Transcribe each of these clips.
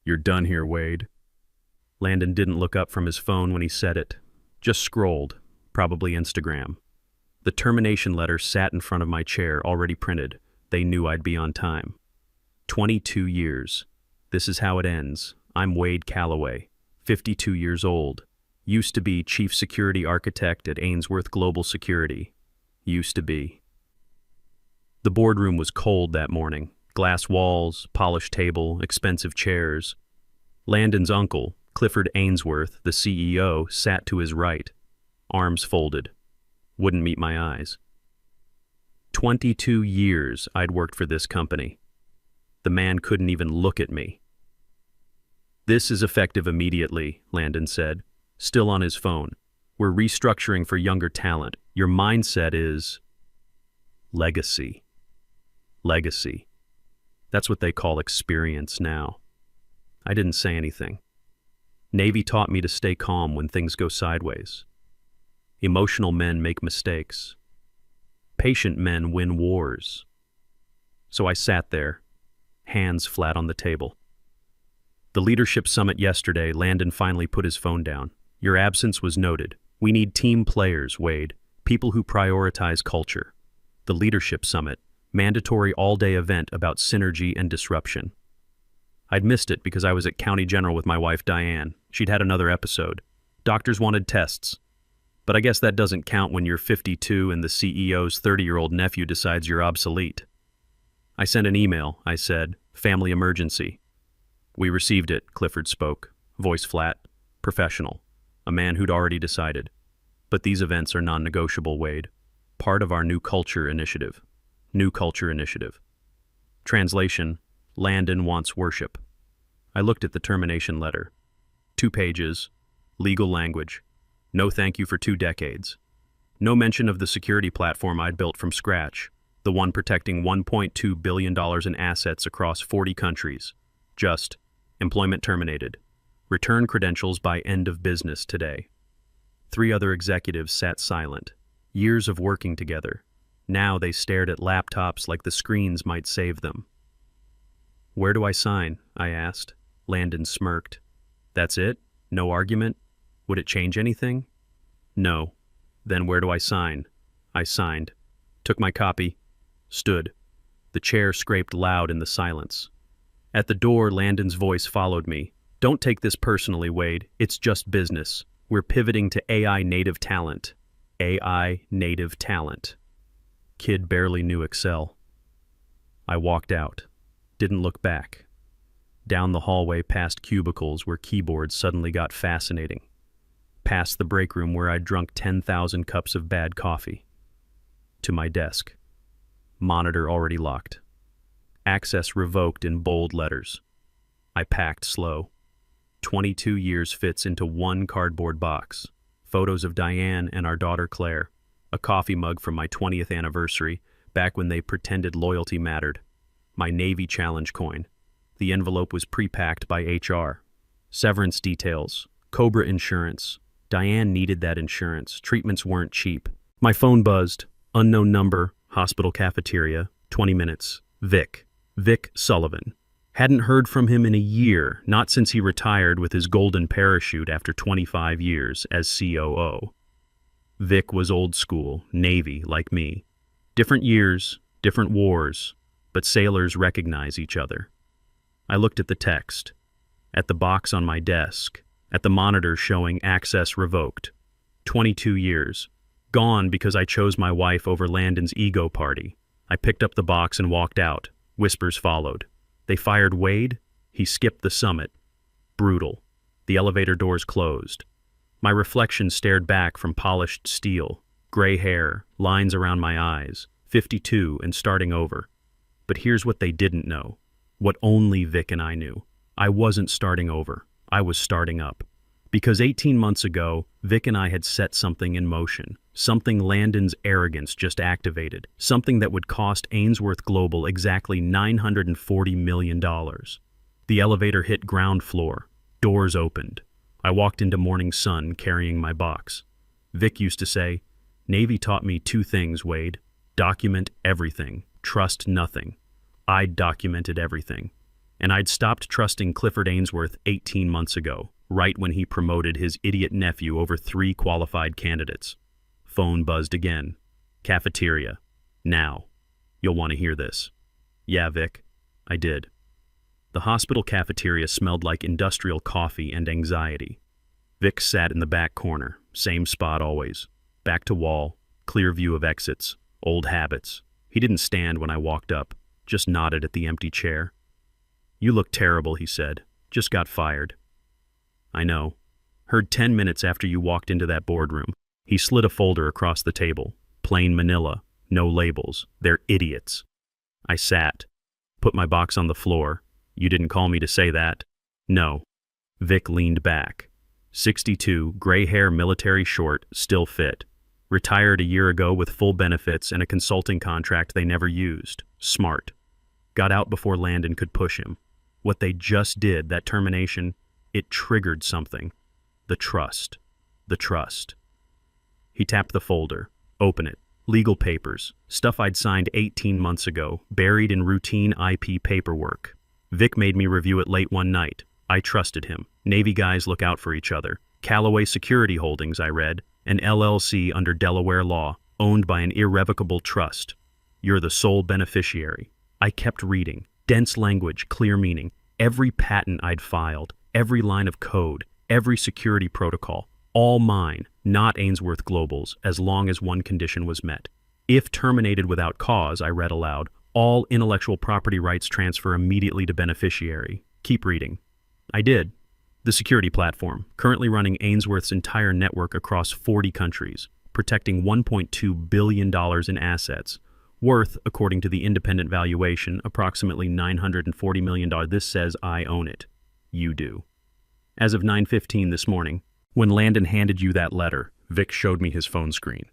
"You're done here, Wade." Landon didn't look up from his phone when he said it. Just scrolled, probably Instagram. The termination letter sat in front of my chair, already printed. They knew I'd be on time. 22 years. This is how it ends. I'm Wade Calloway, 52 years old. Used to be Chief Security Architect at Ainsworth Global Security. Used to be. The boardroom was cold that morning. Glass walls, polished table, expensive chairs. Landon's uncle, Clifford Ainsworth, the CEO, sat to his right, arms folded. Wouldn't meet my eyes. 22 years I'd worked for this company. The man couldn't even look at me. "This is effective immediately," Landon said, still on his phone. "We're restructuring for younger talent. Your mindset is legacy. Legacy. That's what they call experience now." I didn't say anything. Navy taught me to stay calm when things go sideways. Emotional men make mistakes. Patient men win wars. So I sat there, hands flat on the table. The leadership summit yesterday, Landon finally put his phone down. "Your absence was noted. We need team players, Wade, people who prioritize culture." The leadership summit, mandatory all-day event about synergy and disruption. I'd missed it because I was at County General with my wife Diane. She'd had another episode. Doctors wanted tests. But I guess that doesn't count when you're 52 and the CEO's 30-year-old nephew decides you're obsolete. I sent an email. I said, "Family emergency." "We received it," Clifford spoke, voice flat, professional, a man who'd already decided. "But these events are non-negotiable, Wade. Part of our New Culture Initiative." New Culture Initiative. Translation: Landon wants worship. I looked at the termination letter. 2 pages, legal language. No thank you for 2 decades. No mention of the security platform I'd built from scratch, the one protecting $1.2 billion in assets across 40 countries. Just, employment terminated. Return credentials by end of business today. 3 other executives sat silent. Years of working together. Now they stared at laptops like the screens might save them. "Where do I sign?" I asked. Landon smirked. "That's it? No argument? Would it change anything?" "No." "Then where do I sign?" I signed. Took my copy. Stood. The chair scraped loud in the silence. At the door, Landon's voice followed me. "Don't take this personally, Wade. It's just business. We're pivoting to AI native talent." AI native talent. Kid barely knew Excel. I walked out. Didn't look back. Down the hallway past cubicles where keyboards suddenly got fascinating. Past the break room where I'd drunk 10,000 cups of bad coffee. To my desk. Monitor already locked. Access revoked in bold letters. I packed slow. 22 years fits into one cardboard box. Photos of Diane and our daughter Claire. A coffee mug from my 20th anniversary, back when they pretended loyalty mattered. My Navy Challenge coin. The envelope was pre-packed by HR. Severance details. Cobra insurance. Diane needed that insurance. Treatments weren't cheap. My phone buzzed. Unknown number. Hospital cafeteria. 20 minutes. Vic. Vic Sullivan. Hadn't heard from him in a year, not since he retired with his golden parachute after 25 years as COO. Vic was old school, Navy, like me. Different years, different wars, but sailors recognize each other. I looked at the text, at the box on my desk, at the monitor showing access revoked. 22 years. Gone because I chose my wife over Landon's ego party. I picked up the box and walked out. Whispers followed. They fired Wade? He skipped the summit. Brutal. The elevator doors closed. My reflection stared back from polished steel. Gray hair, lines around my eyes. 52 and starting over. But here's what they didn't know. What only Vic and I knew. I wasn't starting over. I was starting up. Because 18 months ago, Vic and I had set something in motion. Something Landon's arrogance just activated. Something that would cost Ainsworth Global exactly $940 million. The elevator hit ground floor. Doors opened. I walked into morning sun carrying my box. Vic used to say, "Navy taught me 2 things, Wade. Document everything. Trust nothing." I documented everything. And I'd stopped trusting Clifford Ainsworth 18 months ago, right when he promoted his idiot nephew over 3 qualified candidates. Phone buzzed again. Cafeteria. Now. You'll want to hear this. Yeah, Vic. I did. The hospital cafeteria smelled like industrial coffee and anxiety. Vic sat in the back corner, same spot always. Back to wall, clear view of exits, old habits. He didn't stand when I walked up, just nodded at the empty chair. You look terrible, he said. Just got fired. I know. Heard 10 minutes after you walked into that boardroom. He slid a folder across the table. Plain manila, no labels. They're idiots. I sat. Put my box on the floor. You didn't call me to say that. No. Vic leaned back. 62, gray hair, military short, still fit. Retired a year ago with full benefits and a consulting contract they never used. Smart. Got out before Landon could push him. What they just did, that termination, it triggered something. The trust. The trust. He tapped the folder. Open it. Legal papers. Stuff I'd signed 18 months ago, buried in routine IP paperwork. Vic made me review it late one night. I trusted him. Navy guys look out for each other. Callaway Security Holdings, I read. An LLC under Delaware law, owned by an irrevocable trust. You're the sole beneficiary. I kept reading. Dense language, clear meaning. Every patent I'd filed, every line of code, every security protocol. All mine, not Ainsworth Global's, as long as one condition was met. If terminated without cause, I read aloud, all intellectual property rights transfer immediately to beneficiary. Keep reading. I did. The security platform, currently running Ainsworth's entire network across 40 countries, protecting $1.2 billion in assets, worth, according to the independent valuation, approximately $940 million. This says I own it. You do. As of 9:15 this morning, when Landon handed you that letter, Vic showed me his phone screen.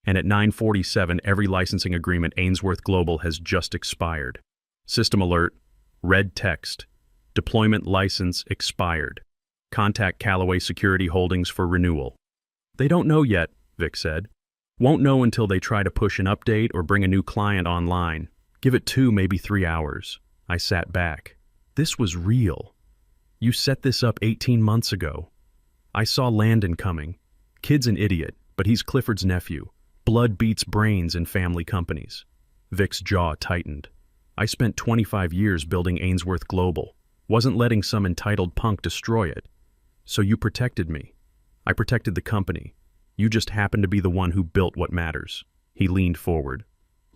And at 9:47, every licensing agreement Ainsworth Global has just expired. System alert, red text, deployment license expired. Contact Callaway Security Holdings for renewal. They don't know yet, Vic said. Won't know until they try to push an update or bring a new client online. Give it 2, maybe 3 hours. I sat back. This was real. You set this up 18 months ago. I saw Landon coming. Kid's an idiot, but he's Clifford's nephew. Blood beats brains in family companies. Vic's jaw tightened. I spent 25 years building Ainsworth Global. Wasn't letting some entitled punk destroy it. So you protected me. I protected the company. You just happened to be the one who built what matters. He leaned forward.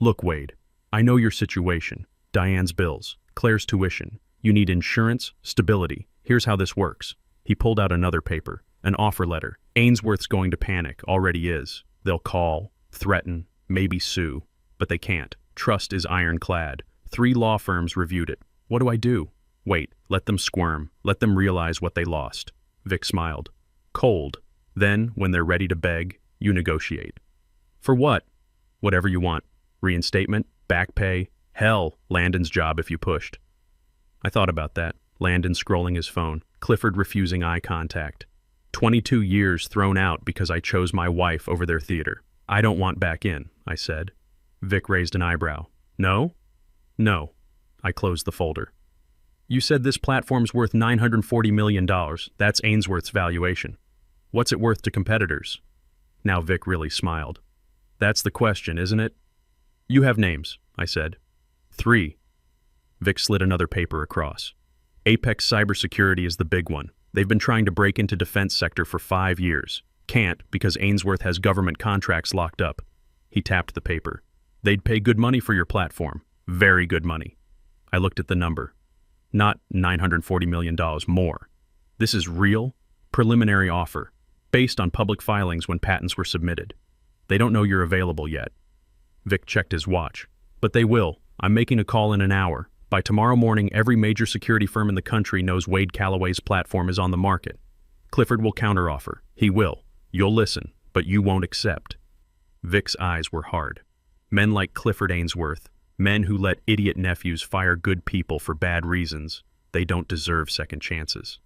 Look, Wade, I know your situation. Diane's bills, Claire's tuition. You need insurance, stability. Here's how this works. He pulled out another paper, an offer letter. Ainsworth's going to panic, already is. They'll call, threaten, maybe sue, but they can't. Trust is ironclad. 3 law firms reviewed it. What do I do? Wait, let them squirm. Let them realize what they lost. Vic smiled. Cold. Then, when they're ready to beg, you negotiate. For what? Whatever you want. Reinstatement, back pay, hell, Landon's job if you pushed. I thought about that. Landon scrolling his phone. Clifford refusing eye contact. 22 years thrown out because I chose my wife over their theater. I don't want back in, I said. Vic raised an eyebrow. No? No. I closed the folder. You said this platform's worth $940 million. That's Ainsworth's valuation. What's it worth to competitors? Now Vic really smiled. That's the question, isn't it? You have names, I said. 3. Vic slid another paper across. Apex Cybersecurity is the big one. They've been trying to break into defense sector for 5 years. Can't because Ainsworth has government contracts locked up. He tapped the paper. They'd pay good money for your platform. Very good money. I looked at the number. Not $940 million more. This is real, preliminary offer, based on public filings when patents were submitted. They don't know you're available yet. Vic checked his watch. But they will. I'm making a call in an hour. By tomorrow morning, every major security firm in the country knows Wade Callaway's platform is on the market. Clifford will counteroffer. He will. You'll listen, but you won't accept. Vic's eyes were hard. Men like Clifford Ainsworth, men who let idiot nephews fire good people for bad reasons, they don't deserve second chances.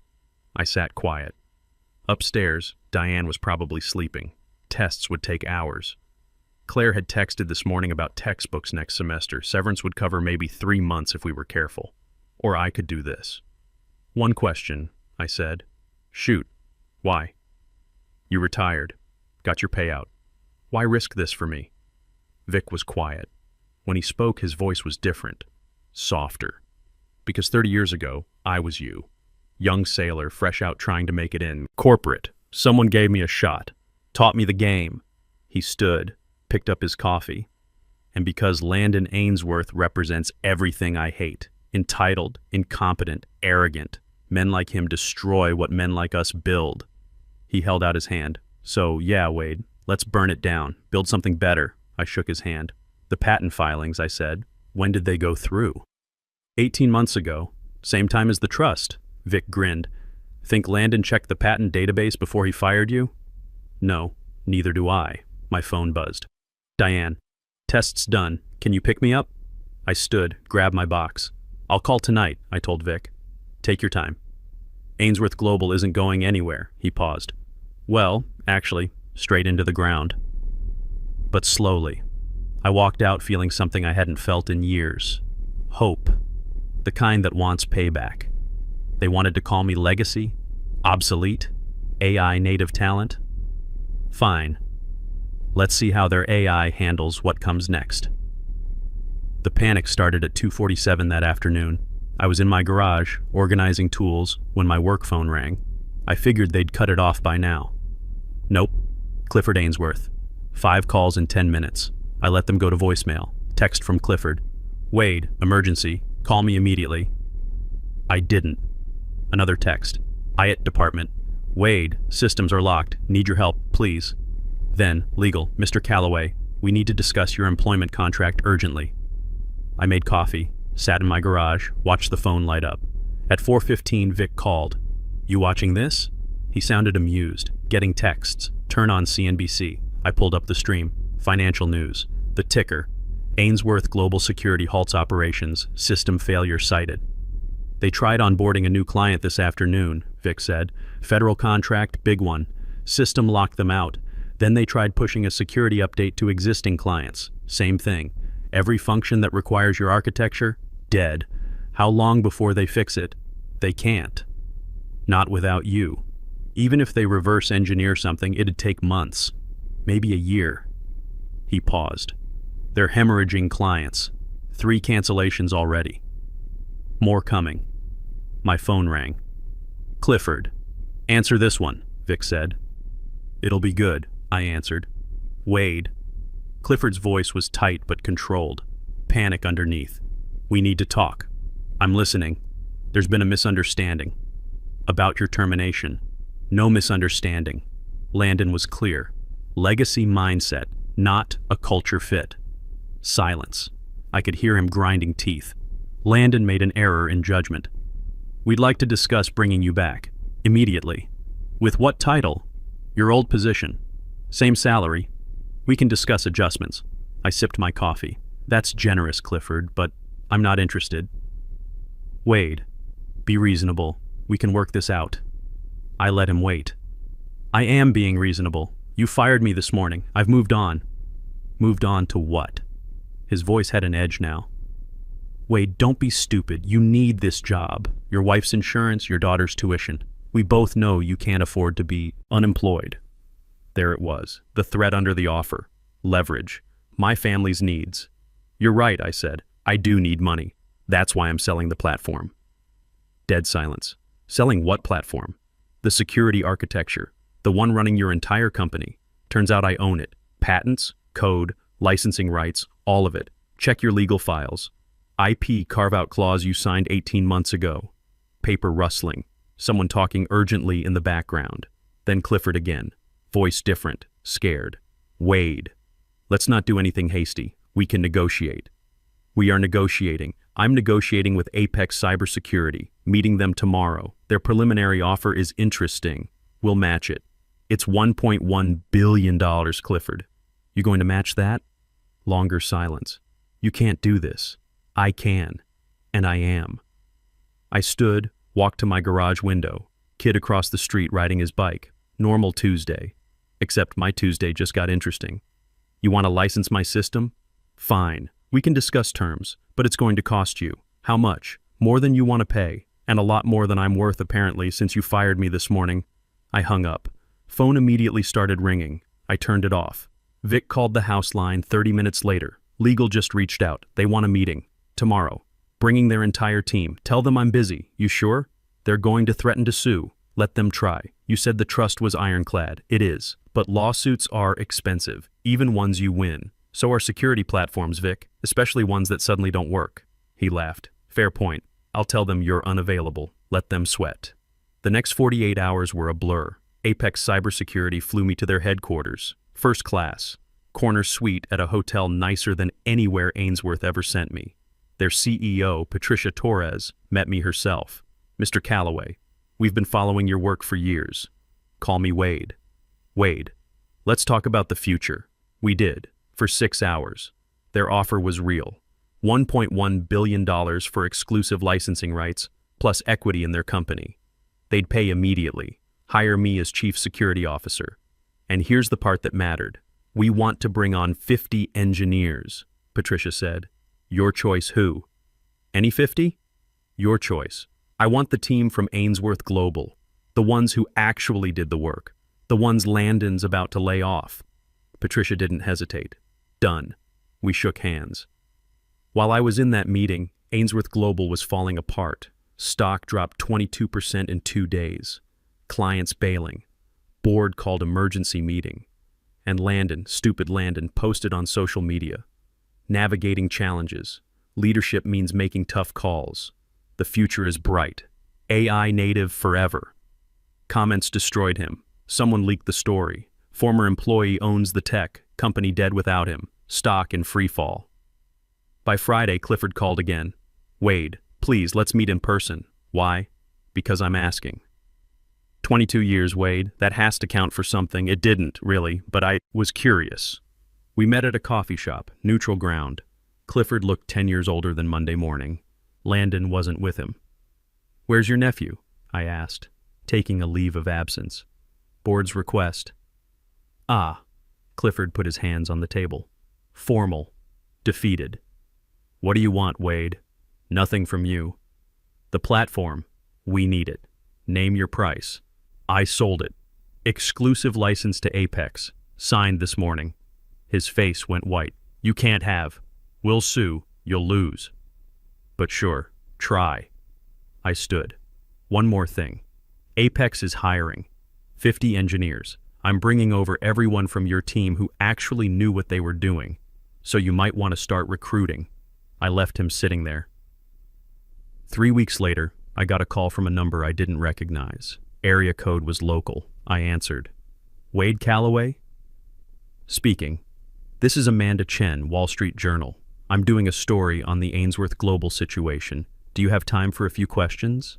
I sat quiet. Upstairs, Diane was probably sleeping. Tests would take hours. Claire had texted this morning about textbooks next semester. Severance would cover maybe 3 months if we were careful. or I could do this. One question, I said. Shoot. Why? You retired. Got your payout. Why risk this for me? Vic was quiet. When he spoke, his voice was different, softer. Because 30 years ago, I was you. Young sailor, fresh out trying to make it in. Corporate. Someone gave me a shot. Taught me the game. He stood, picked up his coffee. And because Landon Ainsworth represents everything I hate, entitled, incompetent, arrogant, men like him destroy what men like us build. He held out his hand. So, yeah, Wade, let's burn it down. Build something better. I shook his hand. The patent filings, I said. When did they go through? 18 months ago. Same time as the trust. Vic grinned. Think Landon checked the patent database before he fired you? No, neither do I. My phone buzzed. Diane. Test's done. Can you pick me up? I stood, grabbed my box. I'll call tonight, I told Vic. Take your time. Ainsworth Global isn't going anywhere, he paused. Well, actually, straight into the ground. But slowly. I walked out feeling something I hadn't felt in years. Hope. The kind that wants payback. They wanted to call me legacy, obsolete, AI native talent. Fine. Let's see how their AI handles what comes next. The panic started at 2:47 that afternoon. I was in my garage, organizing tools, when my work phone rang. I figured they'd cut it off by now. Nope. Clifford Ainsworth. 5 calls in 10 minutes. I let them go to voicemail. Text from Clifford. Wade, emergency. Call me immediately. I didn't. Another text. IAT department. Wade, systems are locked. Need your help, please. Then, legal. Mr. Calloway, we need to discuss your employment contract urgently. I made coffee, sat in my garage, watched the phone light up. At 4:15, Vic called. You watching this? He sounded amused. Getting texts. Turn on CNBC. I pulled up the stream. Financial news. The ticker. Ainsworth Global Security halts operations. System failure cited. They tried onboarding a new client this afternoon, Vic said. Federal contract, big one. System locked them out. Then they tried pushing a security update to existing clients. Same thing. Every function that requires your architecture, dead. How long before they fix it? They can't. Not without you. Even if they reverse engineer something, it'd take months. Maybe a year. He paused. They're hemorrhaging clients. 3 cancellations already. More coming. My phone rang. Clifford. Answer this one, Vic said. It'll be good, I answered. Wade. Clifford's voice was tight but controlled. Panic underneath. We need to talk. I'm listening. There's been a misunderstanding. About your termination. No misunderstanding. Landon was clear. Legacy mindset, not a culture fit. Silence. I could hear him grinding teeth. Landon made an error in judgment. We'd like to discuss bringing you back. Immediately. With what title? Your old position. Same salary. We can discuss adjustments. I sipped my coffee. That's generous, Clifford, but I'm not interested. Wade. Be reasonable. We can work this out. I let him wait. I am being reasonable. You fired me this morning. I've moved on. Moved on to what? His voice had an edge now. Wade, don't be stupid. You need this job. Your wife's insurance, your daughter's tuition. We both know you can't afford to be unemployed. There it was, the threat under the offer. Leverage. My family's needs. You're right, I said. I do need money. That's why I'm selling the platform. Dead silence. Selling what platform? The security architecture. The one running your entire company. Turns out I own it. Patents, code, licensing rights, all of it. Check your legal files. IP carve-out clause you signed 18 months ago. Paper rustling. Someone talking urgently in the background. Then Clifford again. Voice different, scared. Wade. Let's not do anything hasty. We can negotiate. We are negotiating. I'm negotiating with Apex Cybersecurity, meeting them tomorrow. Their preliminary offer is interesting. We'll match it. It's $1.1 billion, Clifford. You going to match that? Longer silence. You can't do this. I can. And I am. I stood, walked to my garage window. Kid across the street riding his bike. Normal Tuesday. Except my Tuesday just got interesting. You want to license my system? Fine. We can discuss terms, but it's going to cost you. How much? More than you want to pay, and a lot more than I'm worth apparently since you fired me this morning. I hung up. Phone immediately started ringing. I turned it off. Vic called the house line 30 minutes later. Legal just reached out. They want a meeting. Tomorrow. Bringing their entire team. Tell them I'm busy. You sure? They're going to threaten to sue. Let them try. You said the trust was ironclad. It is. But lawsuits are expensive, even ones you win. So are security platforms, Vic, especially ones that suddenly don't work. He laughed. Fair point. I'll tell them you're unavailable. Let them sweat. The next 48 hours were a blur. Apex Cybersecurity flew me to their headquarters. First class. Corner suite at a hotel nicer than anywhere Ainsworth ever sent me. Their CEO, Patricia Torres, met me herself. Mr. Calloway, we've been following your work for years. Call me Wade. Wade, let's talk about the future. We did, for 6 hours. Their offer was real. $1.1 billion for exclusive licensing rights, plus equity in their company. They'd pay immediately, hire me as chief security officer. And here's the part that mattered. We want to bring on 50 engineers, Patricia said. Your choice who? Any 50? Your choice. I want the team from Ainsworth Global, the ones who actually did the work. The ones Landon's about to lay off. Patricia didn't hesitate. Done. We shook hands. While I was in that meeting, Ainsworth Global was falling apart. Stock dropped 22% in 2 days. Clients bailing. Board called emergency meeting. And Landon, stupid Landon, posted on social media. Navigating challenges. Leadership means making tough calls. The future is bright. AI native forever. Comments destroyed him. Someone leaked the story. Former employee owns the tech. Company dead without him. Stock in free fall. By Friday, Clifford called again. Wade, please, let's meet in person. Why? Because I'm asking. 22 years, Wade. That has to count for something. It didn't, really, but I was curious. We met at a coffee shop, neutral ground. Clifford looked 10 years older than Monday morning. Landon wasn't with him. Where's your nephew? I asked, taking a leave of absence. Board's request. Ah. Clifford put his hands on the table. Formal. Defeated. What do you want, Wade? Nothing from you. The platform. We need it. Name your price. I sold it. Exclusive license to Apex. Signed this morning. His face went white. You can't have. We'll sue. You'll lose. But sure, try. I stood. One more thing. Apex is hiring. 50 engineers. I'm bringing over everyone from your team who actually knew what they were doing. So you might want to start recruiting. I left him sitting there. 3 weeks later, I got a call from a number I didn't recognize. Area code was local. I answered. Wade Calloway? Speaking. This is Amanda Chen, Wall Street Journal. I'm doing a story on the Ainsworth Global situation. Do you have time for a few questions?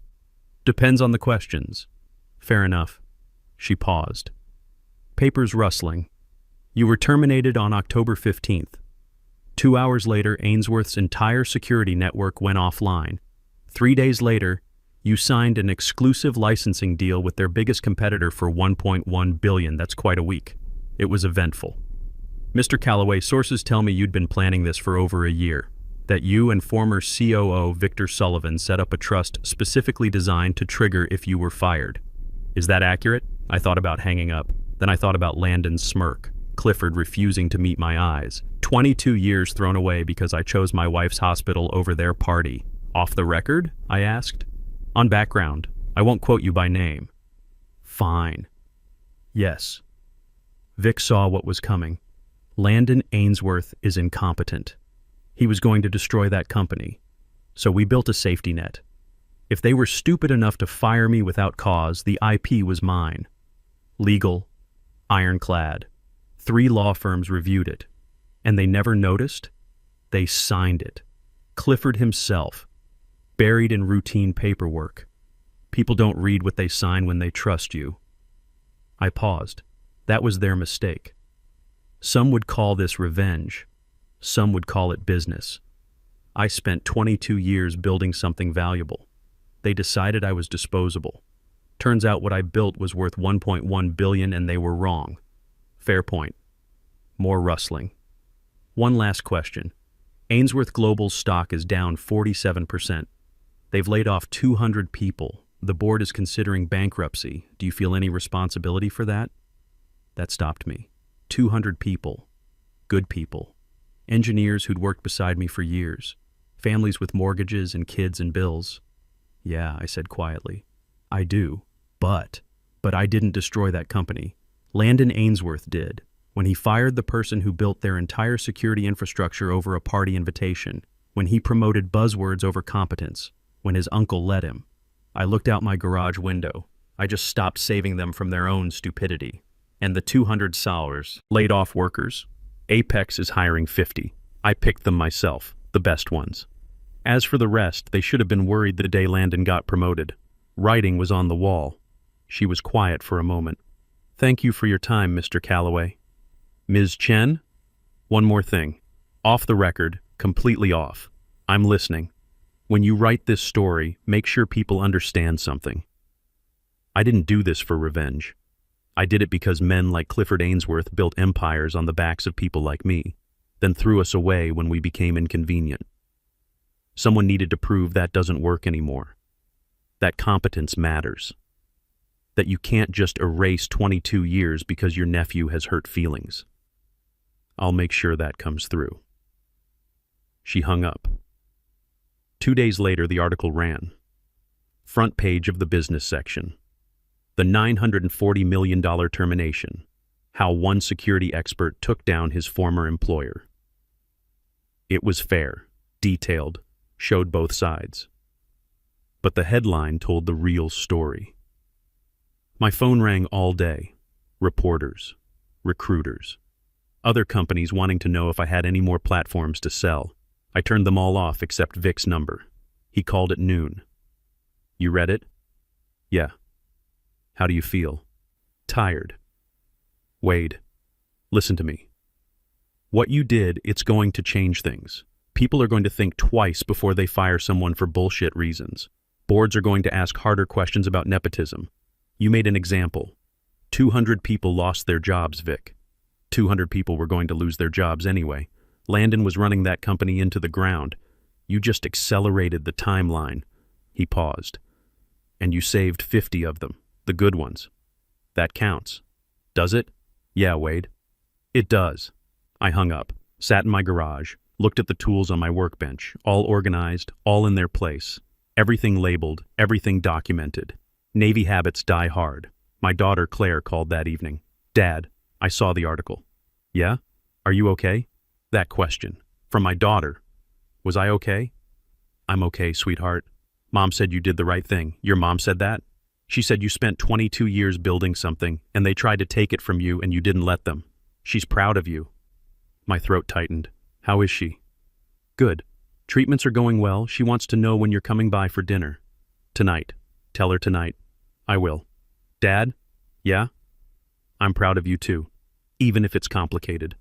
Depends on the questions. Fair enough. She paused. Papers rustling. You were terminated on October 15th. 2 hours later, Ainsworth's entire security network went offline. 3 days later, you signed an exclusive licensing deal with their biggest competitor for $1.1 billion. That's quite a week. It was eventful. Mr. Calloway, sources tell me you'd been planning this for over a year, that you and former COO Victor Sullivan set up a trust specifically designed to trigger if you were fired. Is that accurate? I thought about hanging up. Then I thought about Landon's smirk, Clifford refusing to meet my eyes. 22 years thrown away because I chose my wife's hospital over their party. Off the record? I asked. On background. I won't quote you by name. Fine. Yes. Vic saw what was coming. Landon Ainsworth is incompetent. He was going to destroy that company. So we built a safety net. If they were stupid enough to fire me without cause, the IP was mine. Legal. Ironclad. 3 law firms reviewed it. And they never noticed? They signed it. Clifford himself. Buried in routine paperwork. People don't read what they sign when they trust you. I paused. That was their mistake. Some would call this revenge. Some would call it business. I spent 22 years building something valuable. They decided I was disposable. Turns out what I built was worth $1.1 billion and they were wrong. Fair point. More rustling. One last question. Ainsworth Global's stock is down 47%. They've laid off 200 people. The board is considering bankruptcy. Do you feel any responsibility for that? That stopped me. 200 people. Good people. Engineers who'd worked beside me for years. Families with mortgages and kids and bills. Yeah, I said quietly. I do. But I didn't destroy that company. Landon Ainsworth did, when he fired the person who built their entire security infrastructure over a party invitation, when he promoted buzzwords over competence, when his uncle let him. I looked out my garage window. I just stopped saving them from their own stupidity. And the 200 sours laid off workers. Apex is hiring 50. I picked them myself, the best ones. As for the rest, they should have been worried the day Landon got promoted. Writing was on the wall. She was quiet for a moment. Thank you for your time, Mr. Calloway. Ms. Chen? One more thing. Off the record, completely off. I'm listening. When you write this story, make sure people understand something. I didn't do this for revenge. I did it because men like Clifford Ainsworth built empires on the backs of people like me, then threw us away when we became inconvenient. Someone needed to prove that doesn't work anymore. That competence matters. That you can't just erase 22 years because your nephew has hurt feelings. I'll make sure that comes through. She hung up. 2 days later, the article ran. Front page of the business section. The $940 million termination. How one security expert took down his former employer. It was fair, detailed, showed both sides. But the headline told the real story. My phone rang all day. Reporters, recruiters, other companies wanting to know if I had any more platforms to sell. I turned them all off except Vic's number. He called at noon. You read it? Yeah. How do you feel? Tired. Wade, listen to me. What you did, it's going to change things. People are going to think twice before they fire someone for bullshit reasons. Boards are going to ask harder questions about nepotism. You made an example. 200 people lost their jobs, Vic. 200 people were going to lose their jobs anyway. Landon was running that company into the ground. You just accelerated the timeline. He paused. And you saved 50 of them, the good ones. That counts. Does it? Yeah, Wade. It does. I hung up, sat in my garage, looked at the tools on my workbench, all organized, all in their place. Everything labeled, everything documented. Navy habits die hard. My daughter Claire called that evening. Dad, I saw the article. Yeah? Are you okay? That question. From my daughter. Was I okay? I'm okay, sweetheart. Mom said you did the right thing. Your mom said that? She said you spent 22 years building something, and they tried to take it from you and you didn't let them. She's proud of you. My throat tightened. How is she? Good. Treatments are going well. She wants to know when you're coming by for dinner. Tonight. Tell her tonight. I will. Dad? Yeah? I'm proud of you too, even if it's complicated.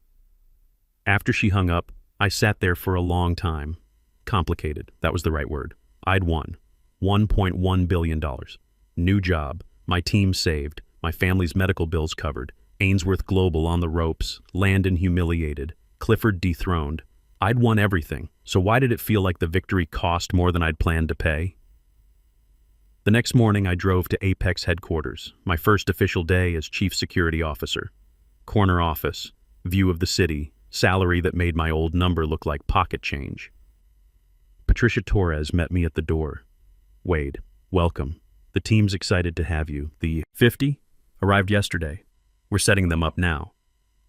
After she hung up, I sat there for a long time. Complicated, that was the right word. I'd won. $1.1 billion. New job, my team saved, my family's medical bills covered, Ainsworth Global on the ropes, Landon humiliated, Clifford dethroned. I'd won everything, so why did it feel like the victory cost more than I'd planned to pay? The next morning I drove to Apex headquarters, my first official day as chief security officer. Corner office, view of the city, salary that made my old number look like pocket change. Patricia Torres met me at the door. Wade, welcome. The team's excited to have you. The 50 arrived yesterday. We're setting them up now.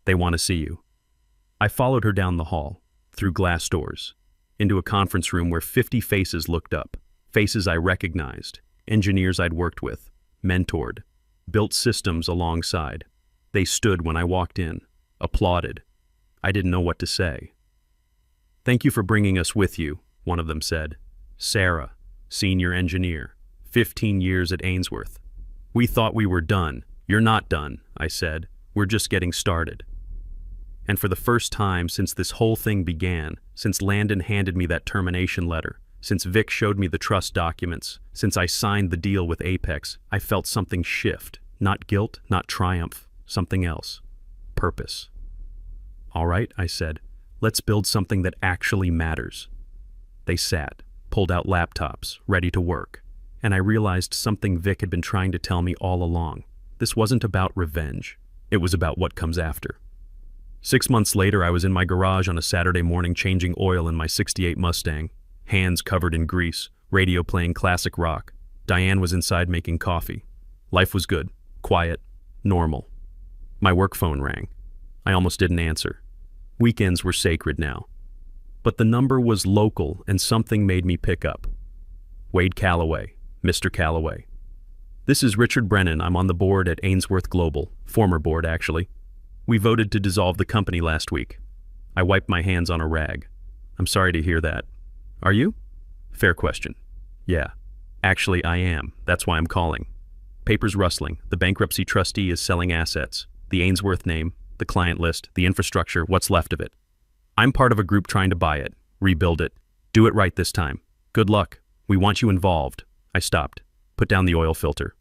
They want to see you. I followed her down the hall, through glass doors, into a conference room where 50 faces looked up, faces I recognized, engineers I'd worked with, mentored, built systems alongside. They stood when I walked in, applauded. I didn't know what to say. Thank you for bringing us with you, one of them said. Sarah, senior engineer, 15 years at Ainsworth. We thought we were done. You're not done, I said. We're just getting started. And for the first time since this whole thing began, since Landon handed me that termination letter, since Vic showed me the trust documents, since I signed the deal with Apex, I felt something shift. Not guilt, not triumph, something else. Purpose. All right, I said. Let's build something that actually matters. They sat, pulled out laptops, ready to work. And I realized something Vic had been trying to tell me all along. This wasn't about revenge. It was about what comes after. 6 months later, I was in my garage on a Saturday morning changing oil in my '68 Mustang, hands covered in grease, radio playing classic rock. Diane was inside making coffee. Life was good, quiet, normal. My work phone rang. I almost didn't answer. Weekends were sacred now. But the number was local and something made me pick up. Wade Calloway, Mr. Calloway. This is Richard Brennan. I'm on the board at Ainsworth Global, former board actually. We voted to dissolve the company last week. I wiped my hands on a rag. I'm sorry to hear that. Are you? Fair question. Yeah. Actually, I am. That's why I'm calling. Papers rustling. The bankruptcy trustee is selling assets. The Ainsworth name, the client list, the infrastructure, what's left of it. I'm part of a group trying to buy it, rebuild it. Do it right this time. Good luck. We want you involved. I stopped. Put down the oil filter.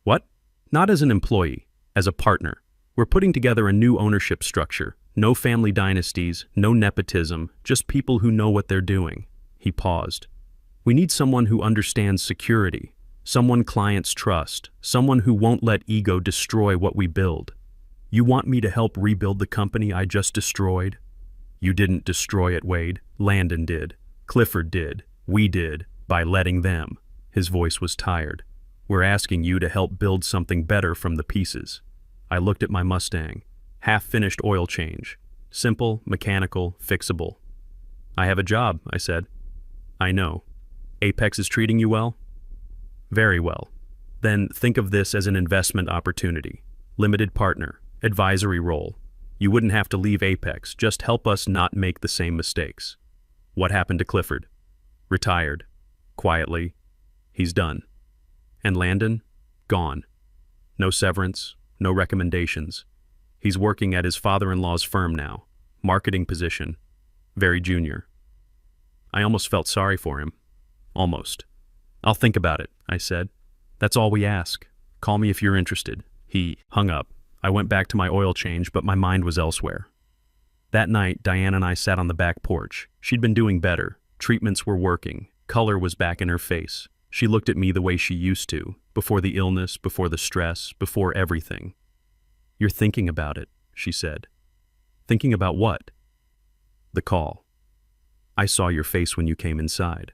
What? Not as an employee, as a partner. We're putting together a new ownership structure. No family dynasties, no nepotism, just people who know what they're doing. He paused. We need someone who understands security, someone clients trust, someone who won't let ego destroy what we build. You want me to help rebuild the company I just destroyed? You didn't destroy it, Wade. Landon did. Clifford did. We did, by letting them. His voice was tired. We're asking you to help build something better from the pieces. I looked at my Mustang. Half-finished oil change. Simple, mechanical, fixable. I have a job, I said. I know. Apex is treating you well? Very well. Then think of this as an investment opportunity. Limited partner, advisory role. You wouldn't have to leave Apex, just help us not make the same mistakes. What happened to Clifford? Retired. Quietly. He's done. And Landon? Gone. No severance, no recommendations. He's working at his father-in-law's firm now. Marketing position. Very junior. I almost felt sorry for him. Almost. I'll think about it, I said. That's all we ask. Call me if you're interested. He hung up. I went back to my oil change, but my mind was elsewhere. That night, Diane and I sat on the back porch. She'd been doing better. Treatments were working. Color was back in her face. She looked at me the way she used to, before the illness, before the stress, before everything. You're thinking about it, she said. Thinking about what? The call. I saw your face when you came inside.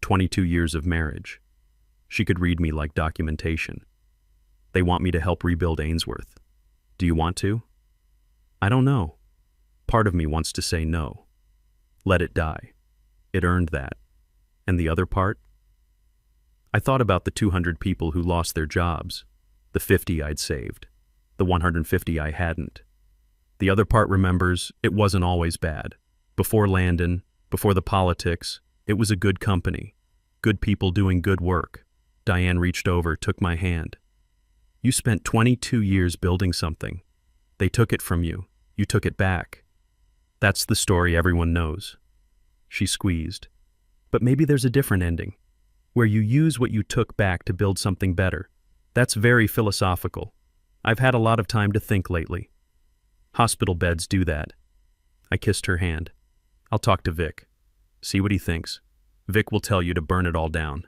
22 years of marriage. She could read me like documentation. They want me to help rebuild Ainsworth. Do you want to? I don't know. Part of me wants to say no. Let it die. It earned that. And the other part? I thought about the 200 people who lost their jobs, the 50 I'd saved, the 150 I hadn't. The other part remembers it wasn't always bad. Before Landon, before the politics, it was a good company, good people doing good work. Diane reached over, took my hand. You spent 22 years building something. They took it from you. You took it back. That's the story everyone knows. She squeezed. But maybe there's a different ending, where you use what you took back to build something better. That's very philosophical. I've had a lot of time to think lately. Hospital beds do that. I kissed her hand. I'll talk to Vic. See what he thinks. Vic will tell you to burn it all down.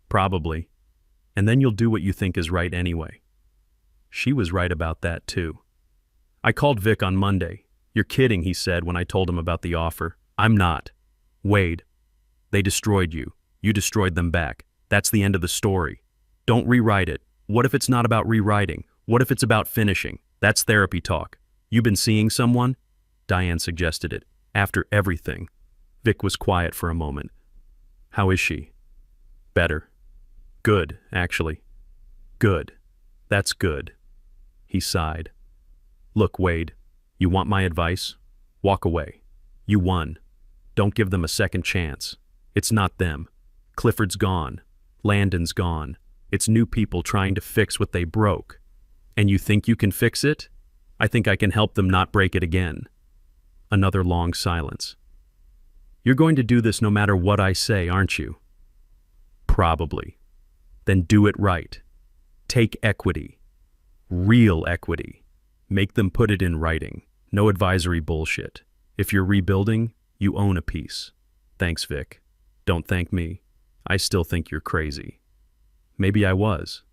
Probably. And then you'll do what you think is right anyway. She was right about that too. I called Vic on Monday. You're kidding, he said when I told him about the offer. I'm not. Wade. They destroyed you. You destroyed them back. That's the end of the story. Don't rewrite it. What if it's not about rewriting? What if it's about finishing? That's therapy talk. You been seeing someone? Diane suggested it. After everything. Vic was quiet for a moment. How is she? Better. Good, actually. Good. That's good. He sighed. Look, Wade, you want my advice? Walk away. You won. Don't give them a second chance. It's not them. Clifford's gone. Landon's gone. It's new people trying to fix what they broke. And you think you can fix it? I think I can help them not break it again. Another long silence. You're going to do this no matter what I say, aren't you? Probably. Then do it right. Take equity. Real equity. Make them put it in writing. No advisory bullshit. If you're rebuilding, you own a piece. Thanks, Vic. Don't thank me. I still think you're crazy. Maybe I was.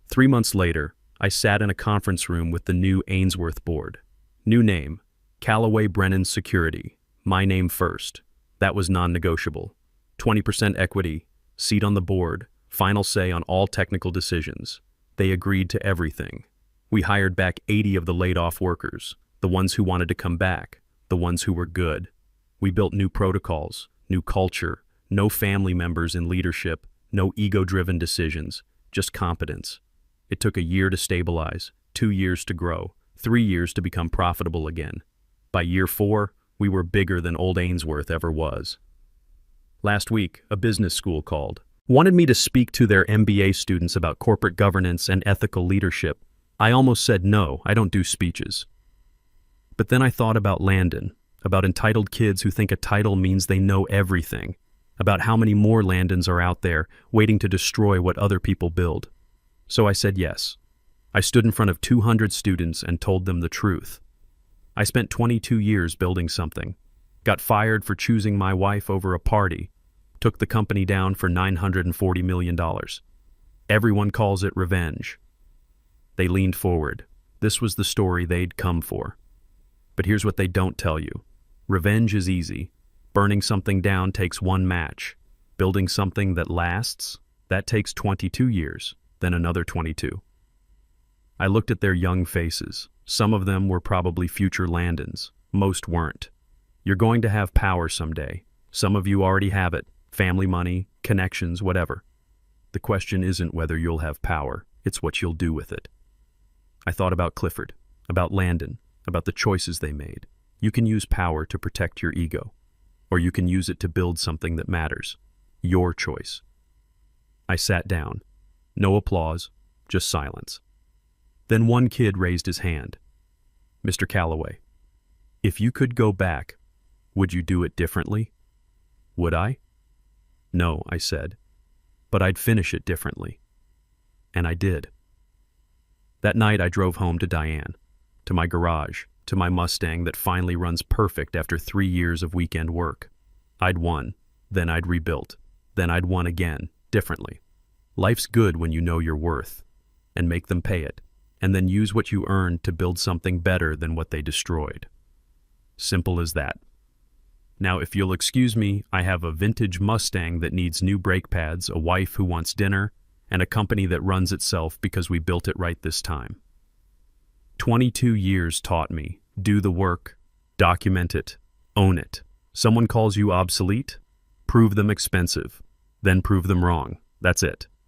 3 months later, I sat in a conference room with the new Ainsworth board. New name, Callaway Brennan Security. My name first. That was non-negotiable. 20% equity, seat on the board, final say on all technical decisions. They agreed to everything. We hired back 80 of the laid-off workers, the ones who wanted to come back, the ones who were good. We built new protocols, new culture, no family members in leadership, no ego-driven decisions, just competence. It took a year to stabilize, 2 years to grow, 3 years to become profitable again. By year 4, we were bigger than old Ainsworth ever was. Last week, a business school called. Wanted me to speak to their MBA students about corporate governance and ethical leadership. I almost said no, I don't do speeches. But then I thought about Landon, about entitled kids who think a title means they know everything, about how many more Landons are out there waiting to destroy what other people build. So I said yes. I stood in front of 200 students and told them the truth. I spent 22 years building something, got fired for choosing my wife over a party, took the company down for $940 million. Everyone calls it revenge. They leaned forward. This was the story they'd come for. But here's what they don't tell you. Revenge is easy. Burning something down takes 1 match. Building something that lasts, that takes 22 years, then another 22. I looked at their young faces. Some of them were probably future Landons. Most weren't. You're going to have power someday. Some of you already have it. Family money, connections, whatever. The question isn't whether you'll have power, it's what you'll do with it. I thought about Clifford, about Landon, about the choices they made. You can use power to protect your ego, or you can use it to build something that matters. Your choice. I sat down. No applause, just silence. Then one kid raised his hand. Mr. Callaway, if you could go back, would you do it differently? Would I? No, I said, but I'd finish it differently. And I did. That night I drove home to Diane, to my garage, to my Mustang that finally runs perfect after 3 years of weekend work. I'd won, then I'd rebuilt, then I'd won again, differently. Life's good when you know your worth, and make them pay it, and then use what you earned to build something better than what they destroyed. Simple as that. Now, if you'll excuse me, I have a vintage Mustang that needs new brake pads, a wife who wants dinner, and a company that runs itself because we built it right this time. 22 years taught me, do the work, document it, own it. Someone calls you obsolete? Prove them expensive, then prove them wrong. That's it.